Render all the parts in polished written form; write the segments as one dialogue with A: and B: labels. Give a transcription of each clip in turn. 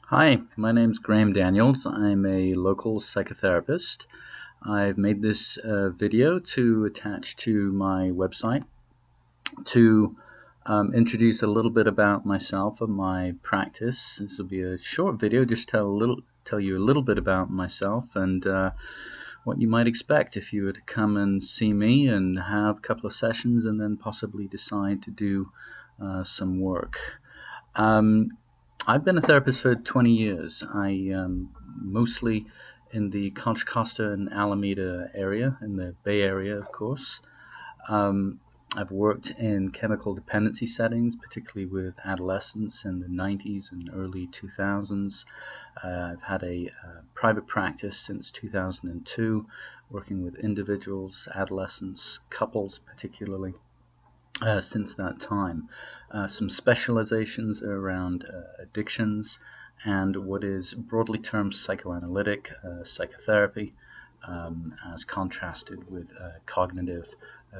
A: Hi, my name's Graham Daniels. I'm a local psychotherapist. I've made this video to attach to my website to introduce a little bit about myself and my practice. This will be a short video, just tell you a little bit about myself and what you might expect if you were to come and see me and have a couple of sessions and then possibly decide to do some work. I've been a therapist for 20 years. I mostly in the Contra Costa and Alameda area, in the Bay Area, of course. Um, I've worked in chemical dependency settings, particularly with adolescents in the 90s and early 2000s. I've had a private practice since 2002, working with individuals, adolescents, couples particularly. Since that time. Some specializations around addictions and what is broadly termed psychoanalytic psychotherapy, as contrasted with cognitive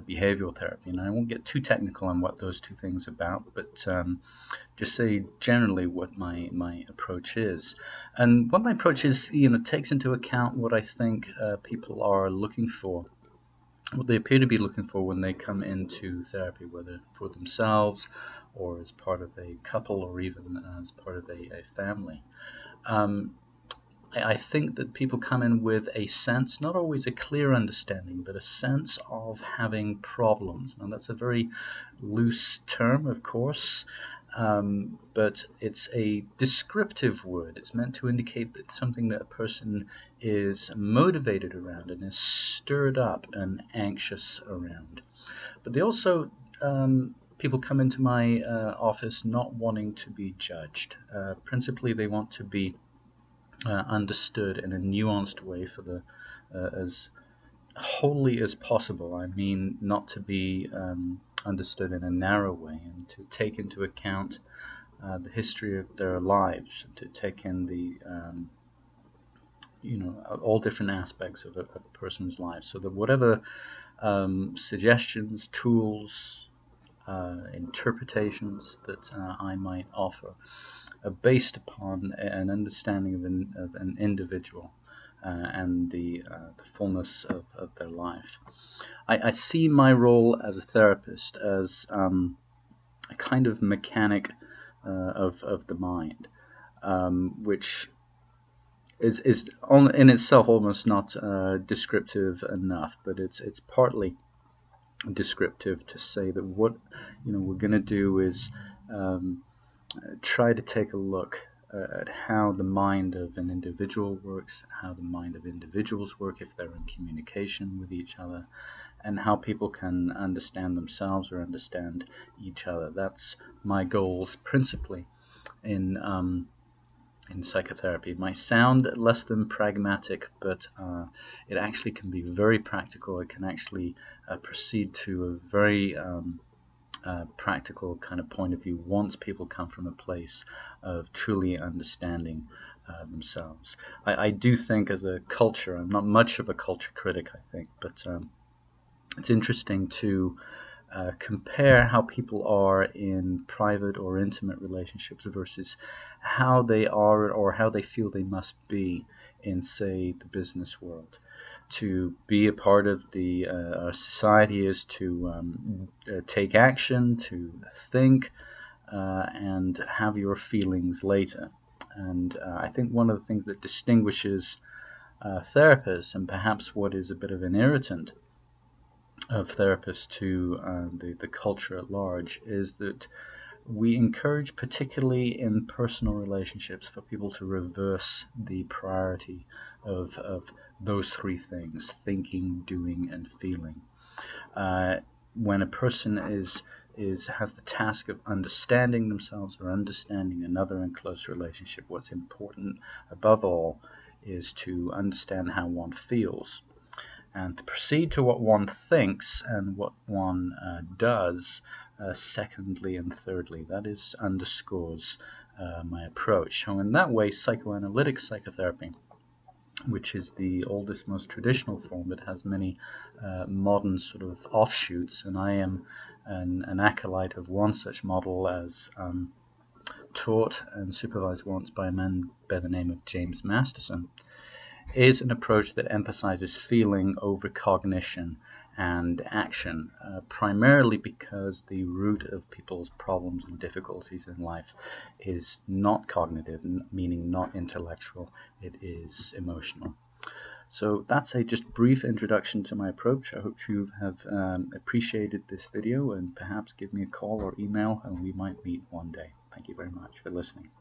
A: behavioral therapy. And I won't get too technical on what those two things are about, but just say generally what my approach is. And what my approach is, takes into account what I think people are looking for, what they appear to be looking for when they come into therapy, whether for themselves or as part of a couple or even as part of a family. Um, I think that people come in with a sense, not always a clear understanding, but a sense of having problems. Now, that's a very loose term, of course, but it's a descriptive word. It's meant to indicate that something that a person is motivated around and is stirred up and anxious around. But they also, people come into my office not wanting to be judged. Principally, they want to be understood in a nuanced way for the as wholly as possible. I mean, not to be understood in a narrow way, and to take into account the history of their lives, to take in the all different aspects of a person's life, so that whatever suggestions, tools, interpretations that I might offer are based upon an understanding of an individual and the fullness of their life. I see my role as a therapist as a kind of mechanic of the mind, which is in itself almost not descriptive enough, but it's partly descriptive to say that what we're going to do is try to take a look at how the mind of an individual works, how the mind of individuals work if they're in communication with each other, and how people can understand themselves or understand each other. That's my goals principally in psychotherapy. It might sound less than pragmatic, but it actually can be very practical. It can actually proceed to a very practical kind of point of view once people come from a place of truly understanding themselves. I do think as a culture, I'm not much of a culture critic, I think, but it's interesting to compare how people are in private or intimate relationships versus how they are or how they feel they must be in, say, the business world. To be a part of the our society is to take action, to think, and have your feelings later. And I think one of the things that distinguishes therapists, and perhaps what is a bit of an irritant of therapists to the culture at large, is that we encourage, particularly in personal relationships, for people to reverse the priority of those three things: thinking, doing, and feeling. When a person has the task of understanding themselves or understanding another in close relationship, what's important above all is to understand how one feels and to proceed to what one thinks and what one does secondly and thirdly. That is underscores my approach. So in that way, psychoanalytic psychotherapy, which is the oldest, most traditional form, but has many modern sort of offshoots, and I am an acolyte of one such model as taught and supervised once by a man by the name of James Masterson, is an approach that emphasizes feeling over cognition and action, primarily because the root of people's problems and difficulties in life is not cognitive, meaning not intellectual, it is emotional. So that's a just brief introduction to my approach. I hope you have appreciated this video, and perhaps give me a call or email and we might meet one day. Thank you very much for listening.